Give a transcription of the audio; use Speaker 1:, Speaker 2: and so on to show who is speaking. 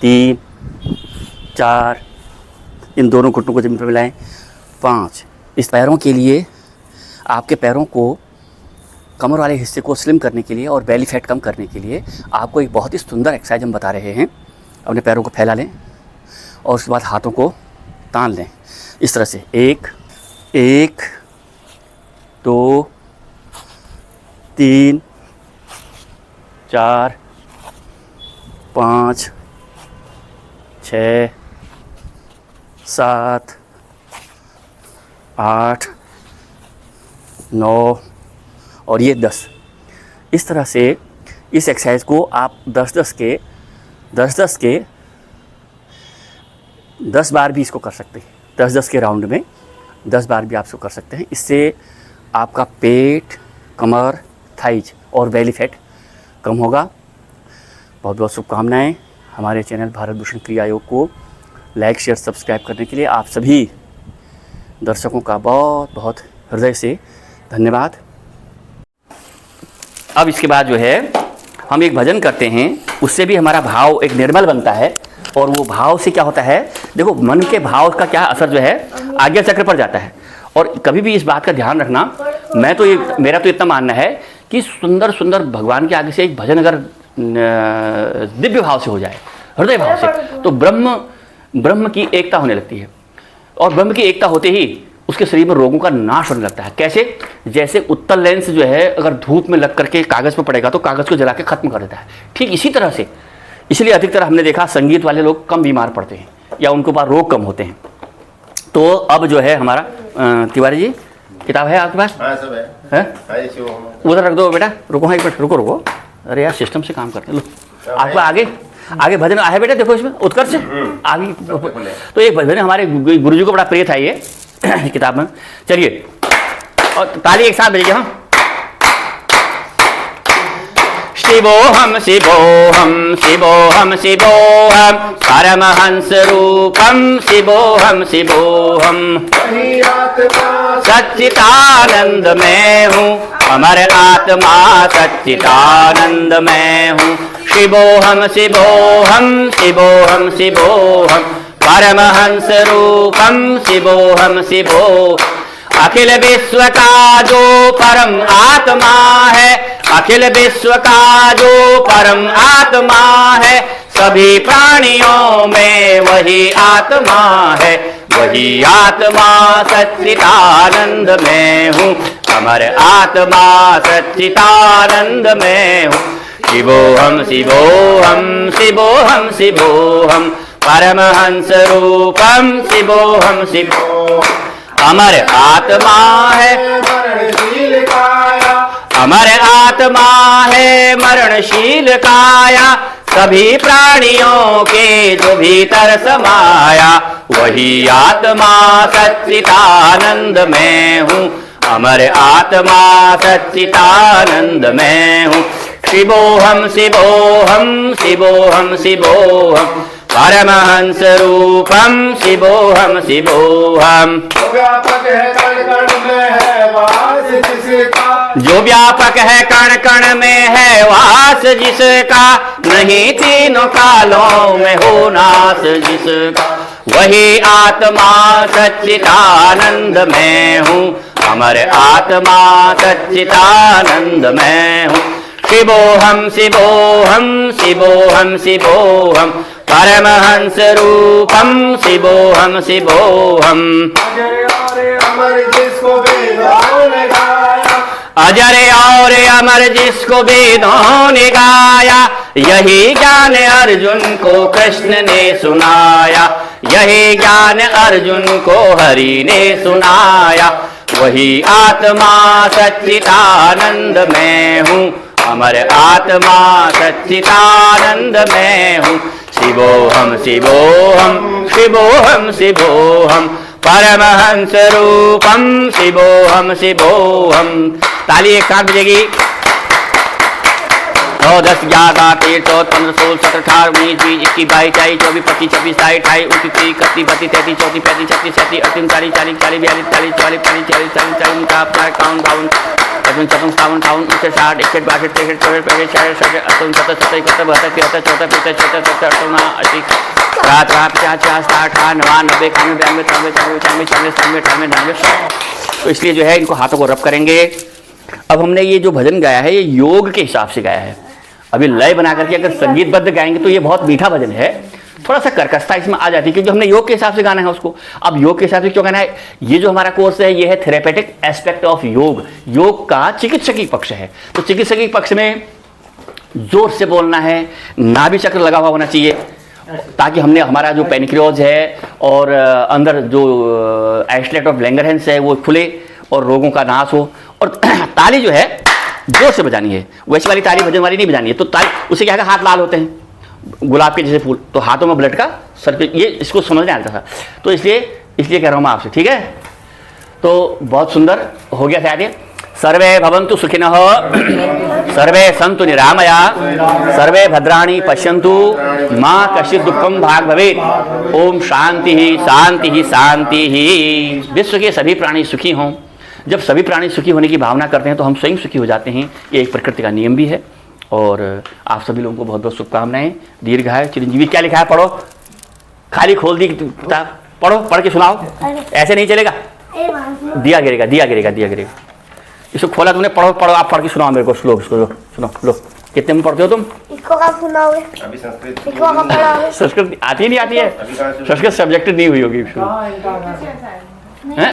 Speaker 1: 3, 4, इन दोनों घुटनों को ज़मीन पर मिलाएं, 5। इस पैरों के लिए, आपके पैरों को, कमर वाले हिस्से को स्लिम करने के लिए और बेली फैट कम करने के लिए आपको एक बहुत ही सुंदर एक्सरसाइज हम बता रहे हैं। अपने पैरों को फैला लें और उसके बाद हाथों को तान लें इस तरह से। 1, 2, 3, 4, 5, 6, 7, 8, 9 और ये 10। इस तरह से इस एक्सरसाइज को आप 10-10 के 10 बार भी इसको कर सकते हैं। 10-10 के राउंड में 10 बार भी आप इसको कर सकते हैं। इससे आपका पेट, कमर, थाइज और बेली फैट कम होगा। बहुत बहुत शुभकामनाएं। हमारे चैनल भारत भूषण क्रिया योग को लाइक, शेयर, सब्सक्राइब करने के लिए आप सभी दर्शकों का बहुत बहुत हृदय से धन्यवाद। अब इसके बाद जो है हम एक भजन करते हैं, उससे भी हमारा भाव एक निर्मल बनता है। और वो भाव से क्या होता है, देखो मन के भाव का क्या असर जो है आज्ञा चक्र पर जाता है। और कभी भी इस बात का ध्यान रखना, मेरा तो इतना मानना है कि सुंदर सुंदर भगवान के आगे से एक भजन अगर दिव्य भाव से हो जाए, हृदय भाव से, तो ब्रह्म की एकता होने लगती है। और ब्रह्म की एकता होते ही उसके शरीर में रोगों का नाश होने लगता है। कैसे? जैसे उत्तल लेंस जो है अगर धूप में लग करके कागज़ पर पड़ेगा तो कागज़ को जला के ख़त्म कर देता है। ठीक इसी तरह से, इसलिए अधिकतर हमने देखा संगीत वाले लोग कम बीमार पड़ते हैं या उनके पास रोग कम होते हैं। तो अब जो है हमारा तिवारी जी, किताब है आपके पास?
Speaker 2: हाँ, सब है?
Speaker 1: उधर रख दो बेटा। रुको, हाँ एक मिनट रुको। अरे यार सिस्टम से काम करते हैं। लो आपको आगे भजन है बेटा, देखो इसमें उत्कर्ष आगे। तो एक भजन हमारे गुरु जी को बड़ा प्रिय था ये किताब में। चलिए और ताली एक साथ बजेगी। हम शिवोहम शिवोहम शिवोहम शिवोहम परमहंस रूपम शिवोहम शिवोहम, सच्चिदानंद में हूँ, अमर आत्मा सच्चिदानंद में हूँ। शिवोहम शिवोहम शिवोहम शिवोहम परमहंस रूपम शिवोहम शिवो। अखिल विश्व का जो परम आत्मा है, अखिल विश्व का जो परम आत्मा है, सभी प्राणियों में वही आत्मा है, वही आत्मा सच्चिदानंद में हूँ, अमर आत्मा सच्चिदानंद में हूँ। शिवोहम शिवोहम शिवोहम शिवोहम परमहंस रूपम शिवोहम शिवो। अमर आत्मा है मरणशील काया, अमर आत्मा है मरणशील काया, सभी प्राणियों के जो भीतर समाया, वही आत्मा सच्चिदानंद में हूँ, अमर आत्मा सच्चिदानंद में हूँ। शिवोहम शिवोहम शिवोहम शिवोहम परमहंस रूपम शिवोहम शिवोहम।
Speaker 2: जो व्यापक है कण कण में है वास जिसका,
Speaker 1: जो व्यापक है कण कण में है वास जिसका, नहीं तीनों कालों में हो नाश जिसका, वही आत्मा सच्चिदानंद में हूँ, अमर आत्मा सच्चिदानंद में हूँ। शिवोहम शिवोहम शिवोहम शिवोहम परमहंस रूपम शिवोहम शिवोहम।
Speaker 2: अमर जिसको वेदों ने गाया,
Speaker 1: अजर और अमर जिसको वेदों ने गाया, यही ज्ञान अर्जुन को कृष्ण ने सुनाया, यही ज्ञान अर्जुन को हरि ने सुनाया, वही आत्मा सच्चिदानंद में हूँ, अमर आत्मा सच्चिदानंद में हूँ। शिवोहम शिवोहम शिवोहम शिवोहम परमहंस रूपम शिवोहम शिवोहम। ताली एक साथ बजेगी। 9, 10, 11, 13, 14, 15, 16, 17, 18, 19, 20, 21, 22, 23, 24, 25, 26, 27, 28, 29, 31, 32, 33, 34, 35, 36, 37, 38, 39, 40, 41, 42, 43, 44, 45, 46, 47, 48, 49, 50, 51, 52 पचपन छप्पन सत्तावन अट्ठावन 59 60 61 62 63 64 65 66 67 68 69 70 71 72 73 74 75 76 80 रात 50 60 60 90 91 92 93 94 95 96 97 98 तो इसलिए जो है इनको हाथों को रब करेंगे। अब हमने ये जो भजन गाया है ये योग के हिसाब से गाया है। अभी लय बना करके अगर संगीतबद्ध गाएंगे तो ये बहुत मीठा भजन है, थोड़ा सा कर्कशता इसमें आ जाती है क्योंकि हमने योग के हिसाब से गाना है उसको। अब योग के हिसाब से क्यों गाना है, ये जो हमारा कोर्स है ये है थेरेपेटिक एस्पेक्ट ऑफ योग, योग का चिकित्सकीय पक्ष है। तो चिकित्सकीय पक्ष में जोर से बोलना है, नाभि चक्र लगा हुआ होना चाहिए ताकि हमने हमारा जो पेनिक्रियोज है और अंदर जो एस्लेट ऑफ लैंगरहैंस है वो खुले और रोगों का नाश हो। और ताली जो है जोर से बजानी है, वैसी वाली ताली भजन वाली नहीं बजानी है। तो ताली उससे क्या है, हाथ लाल होते हैं गुलाब के जैसे फूल, तो हाथों में ब्लड का सर्कुलेट, ये इसको समझ नहीं आता था, तो इसलिए कह रहा हूँ मैं आपसे, ठीक है। तो बहुत सुंदर हो गया था। ये सर्वे भवन्तु सुखिनः, सर्वे सन्तु निरामया, सर्वे भद्राणि पश्यन्तु, मा कश्चित् दुःखं भाग् भवेत्। ओम शांति ही शांति ही शांति ही। विश्व के सभी प्राणी सुखी हों। जब सभी प्राणी सुखी होने की भावना करते हैं तो हम स्वयं सुखी हो जाते हैं। ये एक प्रकृति का नियम भी है। और आप सभी लोगों को बहुत बहुत शुभकामनाएं, दीर्घायु चिरंजीवी। क्या लिखा है पढ़ो, खाली खोल दी किताब, पढ़ो, पढ़ के सुनाओ, ऐसे नहीं चलेगा, दिया गिरेगा, दिया गिरेगा, दिया गिरेगा। इसको खोला तुमने, पढ़ो पढ़ो, आप पढ़ के सुनाओ मेरे को श्लोक, इसको सुनो। लो, कितने में पढ़ते हो तुम?
Speaker 3: इसको कब सुनाओगे?
Speaker 2: अभी संस्कृत
Speaker 3: इसको कब पढ़ाओगे?
Speaker 1: संस्कृत आती नहीं आती है, संस्कृत सब्जेक्ट नहीं हुई होगी।